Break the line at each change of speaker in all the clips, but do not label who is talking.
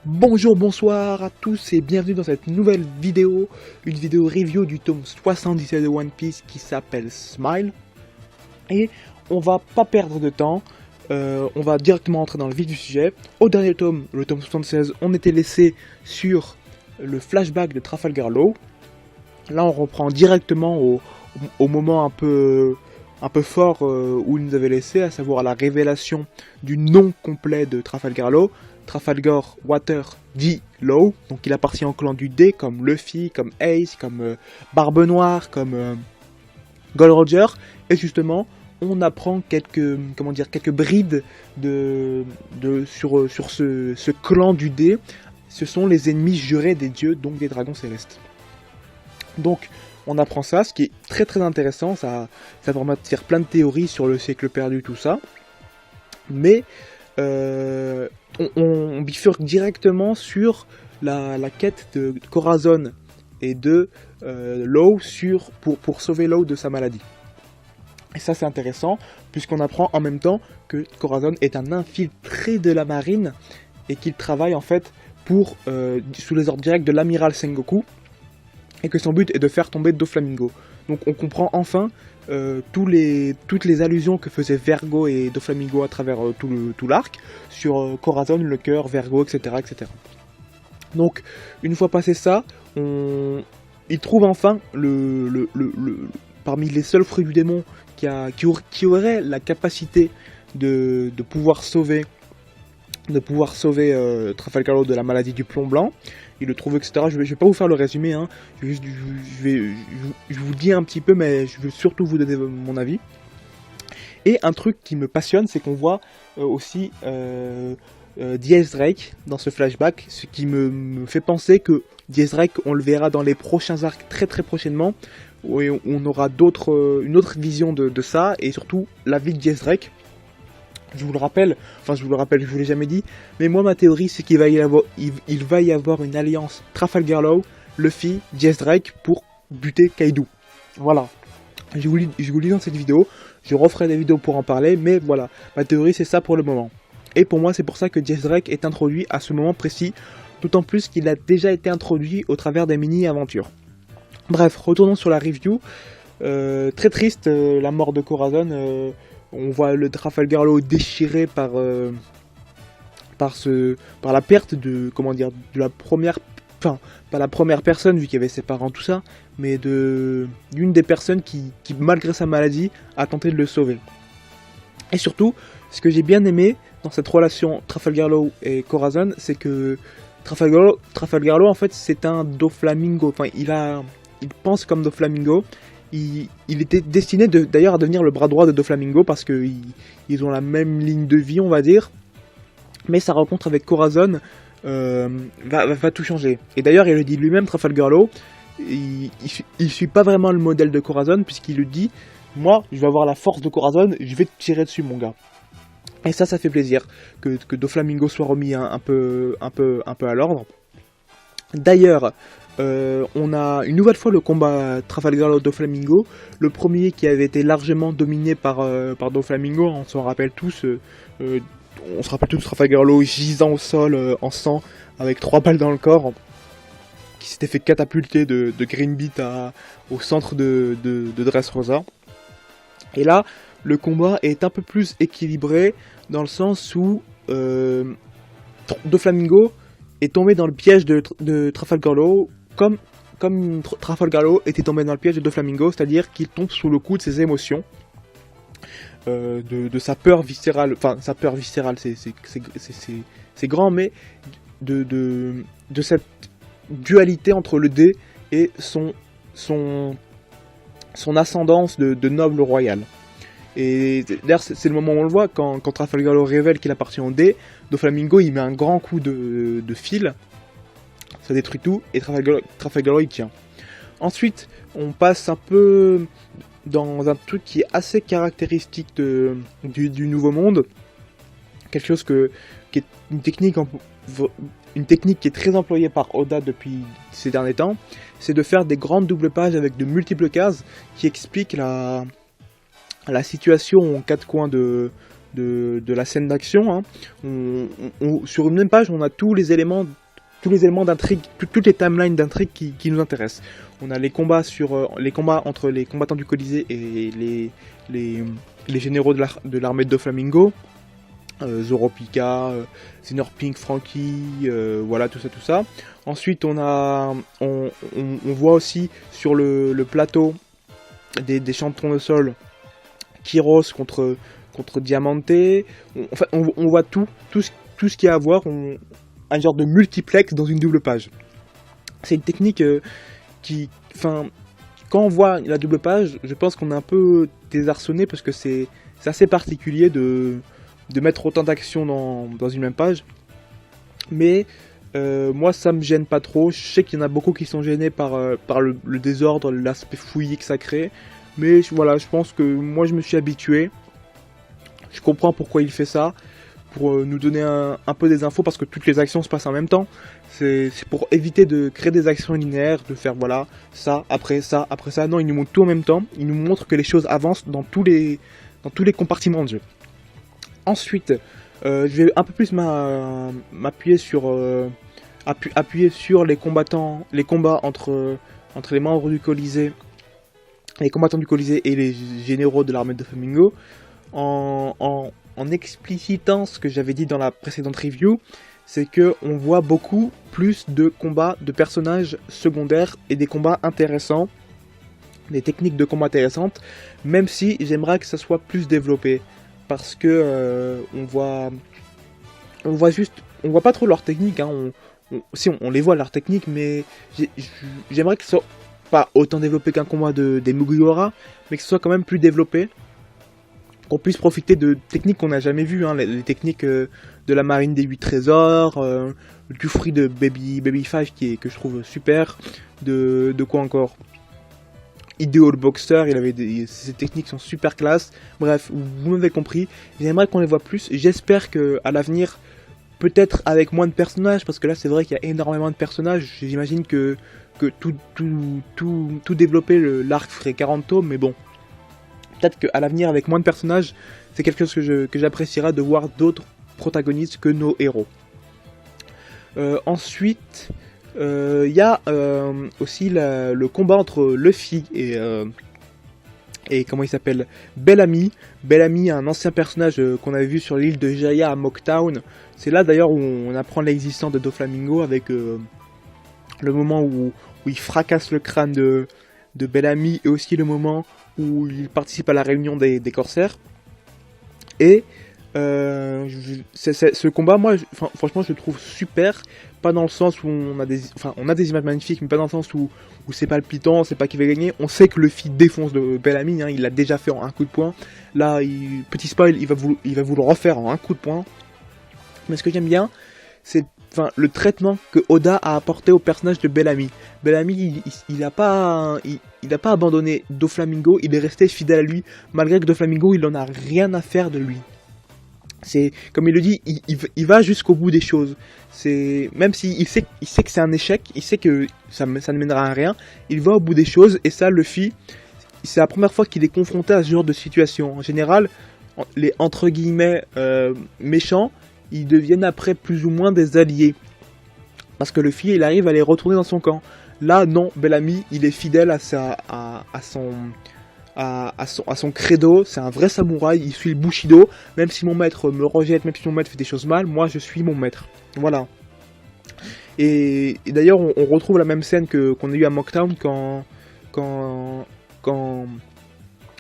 Bonjour, bonsoir à tous et bienvenue dans cette nouvelle vidéo, une vidéo review du tome 77 de One Piece qui s'appelle Smile. Et on va pas perdre de temps, on va directement entrer dans le vif du sujet. Au dernier tome, le tome 76, on était laissé sur le flashback de Trafalgar Law. Là on reprend directement au moment un peu fort où il nous avait laissé, à savoir la révélation du nom complet de Trafalgar Law. Trafalgar Water D. Law, donc il appartient au clan du D, comme Luffy, comme Ace, comme Barbe Noire, comme Gold Roger, et justement on apprend quelques brides sur ce clan du D. Ce sont les ennemis jurés des dieux, donc des dragons célestes. Donc on apprend ça, ce qui est très très intéressant, ça permet de faire plein de théories sur le siècle perdu, tout ça, mais on bifurque directement sur la quête de Corazon et de Law pour sauver Law de sa maladie. Et ça c'est intéressant, puisqu'on apprend en même temps que Corazon est un infiltré de la marine et qu'il travaille en fait sous les ordres directs de l'amiral Sengoku, et que son but est de faire tomber Doflamingo. Donc on comprend enfin toutes les allusions que faisaient Vergo et Doflamingo à travers tout l'arc, sur Corazon, le cœur, Vergo, etc., etc. Donc, une fois passé ça, il trouve enfin parmi les seuls fruits du démon qui aurait la capacité de pouvoir sauver Trafalgar Law de la maladie du plomb blanc. Il le trouve, etc. Je vais pas vous faire le résumé, hein. Je vous dis un petit peu, mais je veux surtout vous donner mon avis. Et un truc qui me passionne, c'est qu'on voit aussi Diaz Drake dans ce flashback, ce qui me fait penser que Diaz Drake, on le verra dans les prochains arcs très très prochainement, où on aura une autre vision de ça, et surtout la vie de Diaz Drake. Je vous le rappelle, je vous l'ai jamais dit, mais moi ma théorie c'est qu'il va y avoir une alliance Trafalgar Law, Luffy, Diaz Drake pour buter Kaido. Voilà, je vous le dis dans cette vidéo, je referai des vidéos pour en parler, mais voilà, ma théorie c'est ça pour le moment. Et pour moi c'est pour ça que Diaz Drake est introduit à ce moment précis, d'autant plus qu'il a déjà été introduit au travers des mini-aventures. Bref, retournons sur la review. Très triste la mort de Corazon. On voit le Trafalgar Law déchiré par la perte de la première, enfin pas la première personne vu qu'il y avait ses parents, tout ça, mais d'une des personnes qui malgré sa maladie a tenté de le sauver. Et surtout, ce que j'ai bien aimé dans cette relation Trafalgar Law et Corazon, c'est que Trafalgar Law en fait c'est un Doflamingo, enfin il pense comme Doflamingo. Il était destiné d'ailleurs à devenir le bras droit de Doflamingo parce qu'ils ont la même ligne de vie, on va dire. Mais sa rencontre avec Corazon va tout changer. Et d'ailleurs, il le dit lui-même, Trafalgar Law, il suit pas vraiment le modèle de Corazon, puisqu'il le dit, moi, je vais avoir la force de Corazon, je vais te tirer dessus, mon gars. Et ça fait plaisir que Doflamingo soit remis un peu à l'ordre. D'ailleurs, on a une nouvelle fois le combat Trafalgar Law Doflamingo, le premier qui avait été largement dominé par Doflamingo, on s'en rappelle tous, Trafalgar Law gisant au sol en sang avec 3 balles dans le corps, qui s'était fait catapulter de Green Beat au centre de Dressrosa. Et là, le combat est un peu plus équilibré dans le sens où Doflamingo est tombé dans le piège de Trafalgar Law, comme Trafalgar Law était tombé dans le piège de Doflamingo, c'est-à-dire qu'il tombe sous le coup de ses émotions, de sa peur viscérale, c'est grand, mais de cette dualité entre le dé et son ascendance de noble royal. Et d'ailleurs c'est le moment où on le voit, quand Trafalgar Law révèle qu'il appartient au dé, Doflamingo il met un grand coup de fil, ça détruit tout, et Trafalgar Law il tient. Ensuite, on passe un peu dans un truc qui est assez caractéristique du Nouveau Monde, quelque chose qui est une technique qui est très employée par Oda depuis ces derniers temps, c'est de faire des grandes doubles pages avec de multiples cases qui expliquent la situation en 4 coins de de la scène d'action. Hein. Sur une même page, on a tous les éléments d'intrigue, toutes les timelines d'intrigue qui nous intéressent. On a les combats entre les combattants du Colisée et les généraux de l'armée de Doflamingo. Zoro Pika, Zenor Pink, Franky, voilà tout ça. Ensuite on voit aussi sur le plateau des champs de tournesol Kyros contre Diamante. On voit tout ce qu'il y a à voir, un genre de multiplex dans une double page. C'est une technique quand on voit la double page, je pense qu'on est un peu désarçonné parce que c'est assez particulier de mettre autant d'actions dans une même page. Mais moi ça me gêne pas trop. Je sais qu'il y en a beaucoup qui sont gênés par le désordre, l'aspect fouillis que ça crée. Mais voilà, je pense que moi je me suis habitué. Je comprends pourquoi il fait ça. Pour nous donner un peu des infos, parce que toutes les actions se passent en même temps. C'est pour éviter de créer des actions linéaires, de faire voilà, ça, après ça, après ça. Non, il nous montre tout en même temps. Il nous montre que les choses avancent dans tous les compartiments de jeu. Ensuite, je vais un peu plus m'appuyer sur les combats entre les membres du Colisée, les combattants du Colisée et les généraux de l'armée de Doflamingo, en explicitant ce que j'avais dit dans la précédente review, c'est que on voit beaucoup plus de combats de personnages secondaires et des combats intéressants, des techniques de combat intéressantes, même si j'aimerais que ça soit plus développé, parce que on voit pas trop leurs techniques, hein. Si on les voit leurs techniques, mais j'aimerais que ce soit pas autant développé qu'un combat des Mugiwara, mais que ce soit quand même plus développé, qu'on puisse profiter de techniques qu'on n'a jamais vues, hein, les techniques de la marine des 8 trésors, du fruit de Baby 5 que je trouve super, de quoi encore, Ideal Boxer, ces techniques sont super classe. Bref, vous m'avez compris, j'aimerais qu'on les voit plus. J'espère qu'à l'avenir, peut-être avec moins de personnages, parce que là c'est vrai qu'il y a énormément de personnages, j'imagine que tout développer l'arc ferait 40 tomes, mais bon, peut-être qu'à l'avenir, avec moins de personnages, c'est quelque chose que j'apprécierais de voir d'autres protagonistes que nos héros. Ensuite, il y a aussi le combat entre Luffy et comment il s'appelle, Bellamy. Bellamy, un ancien personnage qu'on avait vu sur l'île de Jaya à Mocktown. C'est là d'ailleurs où on apprend l'existence de Doflamingo, avec le moment où il fracasse le crâne de Bellamy, et aussi le moment où il participe à la réunion des corsaires. Et ce combat, moi, franchement, je le trouve super. Pas dans le sens où on a des images magnifiques, mais pas dans le sens où c'est palpitant, on sait pas qui va gagner. On sait que Luffy défonce de Bellamy, hein, il l'a déjà fait en un coup de poing. Là, petit spoil, il va vous le refaire en un coup de poing. Mais ce que j'aime bien, c'est le traitement que Oda a apporté au personnage de Bellamy. Bellamy, il a pas abandonné Doflamingo, il est resté fidèle à lui, malgré que Doflamingo, il en a rien à faire de lui. C'est, comme il le dit, il va jusqu'au bout des choses. Même s'il sait que c'est un échec, il sait que ça ne mènera à rien, il va au bout des choses, et ça, Luffy, c'est la première fois qu'il est confronté à ce genre de situation. En général, les entre guillemets méchants, ils deviennent après plus ou moins des alliés, parce que Luffy, il arrive à les retourner dans son camp. Là, non, Bellamy, il est fidèle à son credo, c'est un vrai samouraï, il suit le Bushido. Même si mon maître me rejette, même si mon maître fait des choses mal, moi je suis mon maître. Voilà. Et d'ailleurs, on retrouve la même scène qu'on a eu à Mocktown quand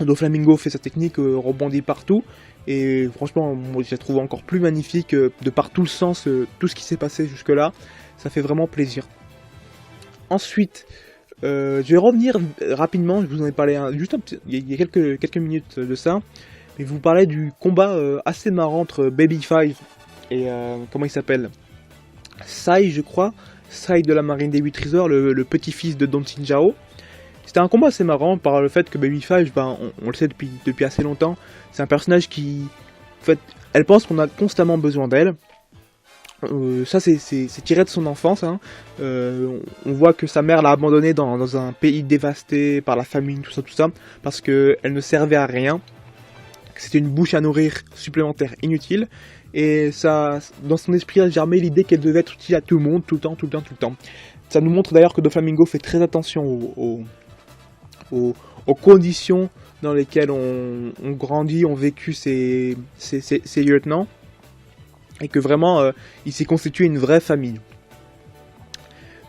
Doflamingo fait sa technique, rebondit partout. Et franchement, moi, je la trouve encore plus magnifique, de par tout le sens, tout ce qui s'est passé jusque-là. Ça fait vraiment plaisir. Ensuite, je vais revenir rapidement, je vous en ai parlé juste il y a quelques minutes de ça. Mais vous parlez du combat assez marrant entre Baby 5 et comment il s'appelle, Sai, je crois. Sai de la marine des 8 trésors, le petit-fils de Don Chinjao. C'était un combat assez marrant par le fait que Baby 5, on le sait depuis assez longtemps, c'est un personnage qui, en fait, elle pense qu'on a constamment besoin d'elle. Ça c'est tiré de son enfance, hein. On voit que sa mère l'a abandonné dans un pays dévasté par la famine, tout ça, parce qu'elle ne servait à rien, c'était une bouche à nourrir supplémentaire inutile. Et ça, dans son esprit a germé l'idée qu'elle devait être utile à tout le monde, tout le temps, tout le temps, tout le temps. Ça nous montre d'ailleurs que Doflamingo fait très attention aux conditions dans lesquelles on grandit, ont vécu ses lieutenants. Et que vraiment, il s'est constitué une vraie famille.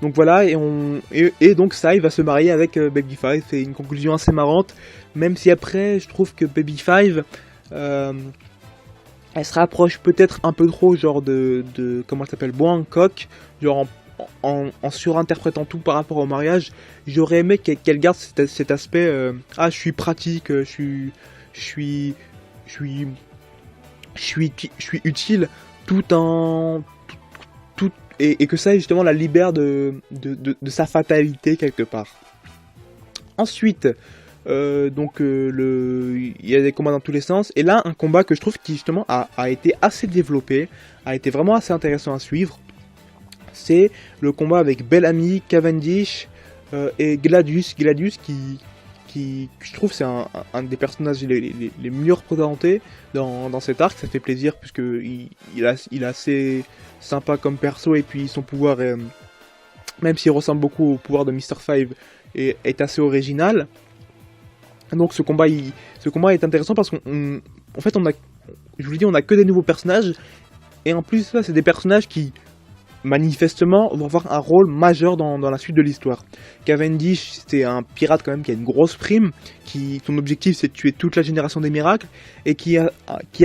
Donc voilà, et donc Sai va se marier avec Baby Five. C'est une conclusion assez marrante, même si après, je trouve que Baby Five... elle se rapproche peut-être un peu trop genre de comment elle s'appelle, Bois-Hancock, genre en surinterprétant tout par rapport au mariage. J'aurais aimé qu'elle garde cet aspect je suis pratique, je suis utile, tout en et que ça justement la libère de sa fatalité quelque part. Ensuite il y a des combats dans tous les sens, et là un combat que je trouve qui justement a été assez développé, a été vraiment assez intéressant à suivre, c'est le combat avec Bellamy, Cavendish et Gladius qui je trouve c'est un des personnages les mieux représentés dans cet arc. Ça fait plaisir puisque il est assez sympa comme perso, et puis son pouvoir même s'il ressemble beaucoup au pouvoir de Mr. Five est assez original. Donc ce combat est intéressant parce qu'en fait je vous le dis, on a que des nouveaux personnages, et en plus là c'est des personnages qui manifestement vont avoir un rôle majeur dans la suite de l'histoire. Cavendish, c'était un pirate quand même qui a une grosse prime, son objectif c'est de tuer toute la génération des miracles, et qui a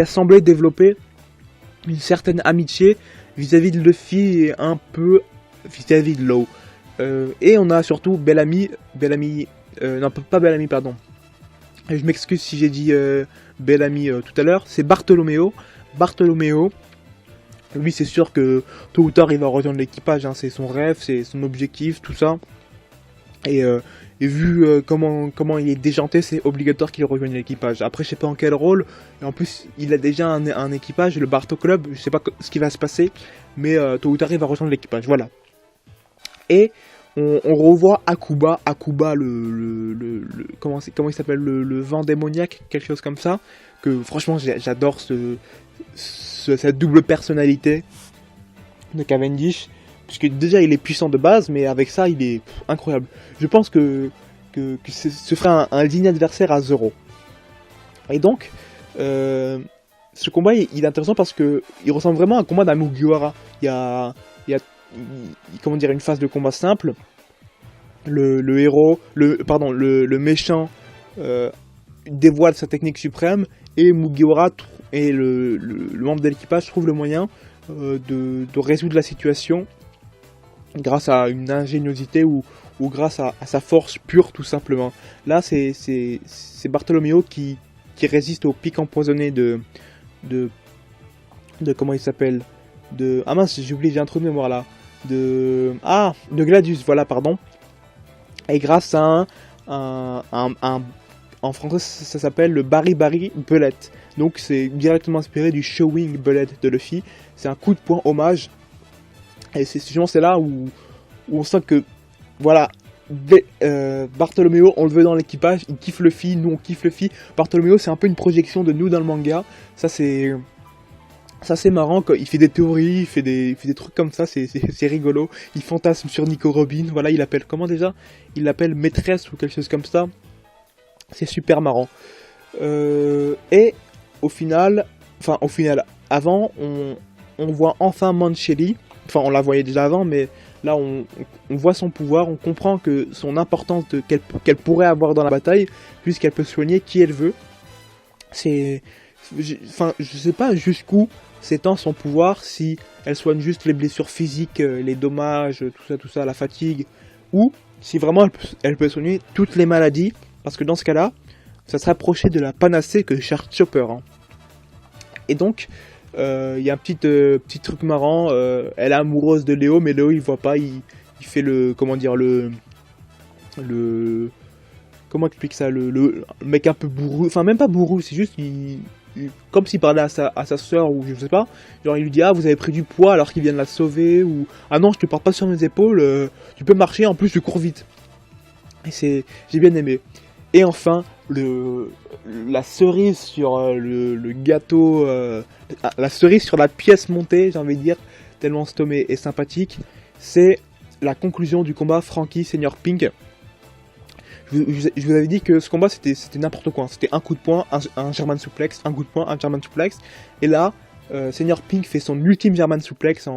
semblé développer une certaine amitié vis-à-vis de Luffy et un peu vis-à-vis de Law. Et on a surtout Bellamy, non pas Bellamy, pardon. Je m'excuse si j'ai dit Bellamy tout à l'heure, c'est Bartholoméo. Lui c'est sûr que tôt ou tard il va rejoindre l'équipage, hein. C'est son rêve, c'est son objectif, tout ça. Et vu comment il est déjanté, c'est obligatoire qu'il rejoigne l'équipage. Après je sais pas en quel rôle, et en plus il a déjà un équipage, le Barto Club, je sais pas ce qui va se passer, mais tôt ou tard il va rejoindre l'équipage, voilà. Et on revoit Akuba, comment il s'appelle, le vent démoniaque, quelque chose comme ça, que franchement j'adore cette double personnalité de Cavendish, puisque déjà il est puissant de base, mais avec ça il est incroyable. Je pense que ce ferait un digne adversaire à Zoro. Et donc ce combat il est intéressant parce que il ressemble vraiment à un combat d'un Mugiwara. Il y a comment dire, une phase de combat simple. Le méchant dévoile sa technique suprême, et Mugiwara et le membre de l'équipage trouve le moyen de résoudre la situation grâce à une ingéniosité ou grâce à sa force pure, tout simplement. Là c'est Bartholoméo qui résiste au pic empoisonné de comment il s'appelle, ah mince, j'ai oublié, j'ai un trou de mémoire là, de Gladius, voilà, pardon. Et grâce à en français ça s'appelle le Bari Bullet. Donc c'est directement inspiré du Showing Bullet de Luffy. C'est un coup de poing hommage. Et c'est là où on sent que voilà, Bartholoméo, on le veut dans l'équipage, il kiffe Luffy, nous on kiffe Luffy. Bartholoméo c'est un peu une projection de nous dans le manga. Ça c'est marrant, quand il fait des théories, il fait des trucs comme ça, c'est rigolo. Il fantasme sur Nico Robin, voilà, il l'appelle comment déjà? Il l'appelle maîtresse ou quelque chose comme ça. C'est super marrant. Et au final, avant, on voit enfin Mancheli. Enfin, on la voyait déjà avant, mais là, on voit son pouvoir, on comprend que son importance qu'elle pourrait avoir dans la bataille, puisqu'elle peut soigner qui elle veut. Je sais pas jusqu'où s'étend son pouvoir, si elle soigne juste les blessures physiques, les dommages, tout ça, la fatigue, ou si vraiment elle peut soigner toutes les maladies, parce que dans ce cas-là, ça se rapprochait de la panacée que cherche Chopper. Hein. Et donc, il y a un petit truc marrant, elle est amoureuse de Léo, mais Léo il voit pas, il fait comment explique ça, le mec un peu bourru, enfin même pas bourru, c'est juste comme s'il parlait à sa soeur, ou je sais pas, genre il lui dit ah vous avez pris du poids alors qu'il vient de la sauver, ou ah non je te porte pas sur mes épaules, tu peux marcher, en plus je cours vite. Et j'ai bien aimé. Et enfin, la cerise sur le gâteau, la cerise sur la pièce montée, j'ai envie de dire, tellement cet homme est sympathique, c'est la conclusion du combat Frankie Senior Pink. Je vous avais dit que ce combat c'était n'importe quoi, c'était un coup de poing, un German suplex, un coup de poing, un German suplex, et là, Senior Pink fait son ultime German suplex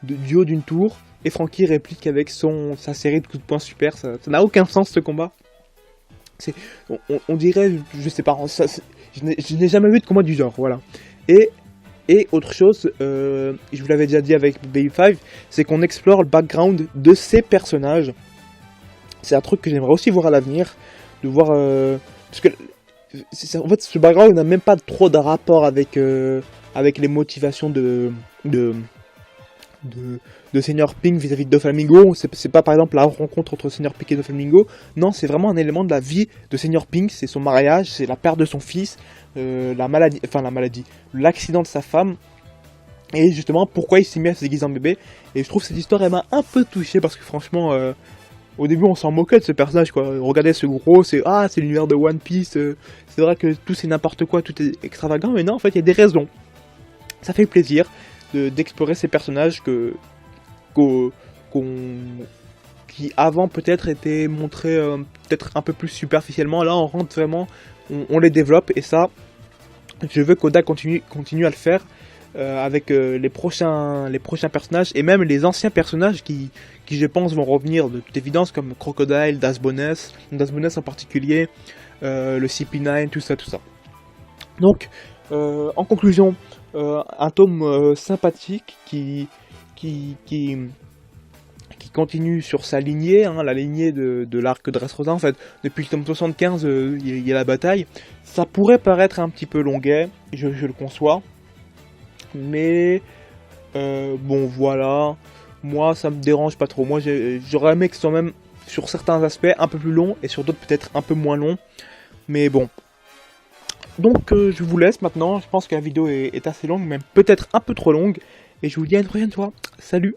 du haut d'une tour, et Frankie réplique avec sa série de coups de poing super. Ça n'a aucun sens ce combat. On dirait, je sais pas, je n'ai jamais vu de combat du genre, voilà. Et autre chose, je vous l'avais déjà dit avec Baby5, c'est qu'on explore le background de ces personnages. C'est un truc que j'aimerais aussi voir à l'avenir, de voir... parce que, en fait, ce background n'a même pas trop de rapport avec les motivations de Senior Pink vis-à-vis de Doflamingo. C'est pas par exemple la rencontre entre Senior Pink et Doflamingo. Non, c'est vraiment un élément de la vie de Senior Pink. C'est son mariage, c'est la perte de son fils, l'accident de sa femme. Et justement, pourquoi il s'est mis à se déguiser en bébé. Et je trouve que cette histoire, elle m'a un peu touché parce que franchement, au début, on s'en moquait de ce personnage, quoi. Regardez ce gros, c'est l'univers de One Piece. C'est vrai que tout c'est n'importe quoi, tout est extravagant, mais non, en fait, il y a des raisons. Ça fait plaisir d'explorer ces personnages qui avant peut-être étaient montrés peut-être un peu plus superficiellement. Là, on rentre vraiment, on les développe, et ça, je veux qu'Oda continue à le faire avec les prochains personnages, et même les anciens personnages qui je pense vont revenir de toute évidence, comme Crocodile, Das Bonus en particulier, le CP9, tout ça. Donc, en conclusion, un tome sympathique qui continue sur sa lignée, hein, la lignée de l'arc Dressrosa. En fait, depuis le tome 75, il y a la bataille. Ça pourrait paraître un petit peu longuet, je le conçois, mais bon, voilà. Moi, ça me dérange pas trop. Moi, j'aurais aimé que ce soit même, sur certains aspects, un peu plus long, et sur d'autres peut-être un peu moins long. Mais bon. Donc, je vous laisse maintenant. Je pense que la vidéo est assez longue, même peut-être un peu trop longue. Et je vous dis à une prochaine fois. Salut!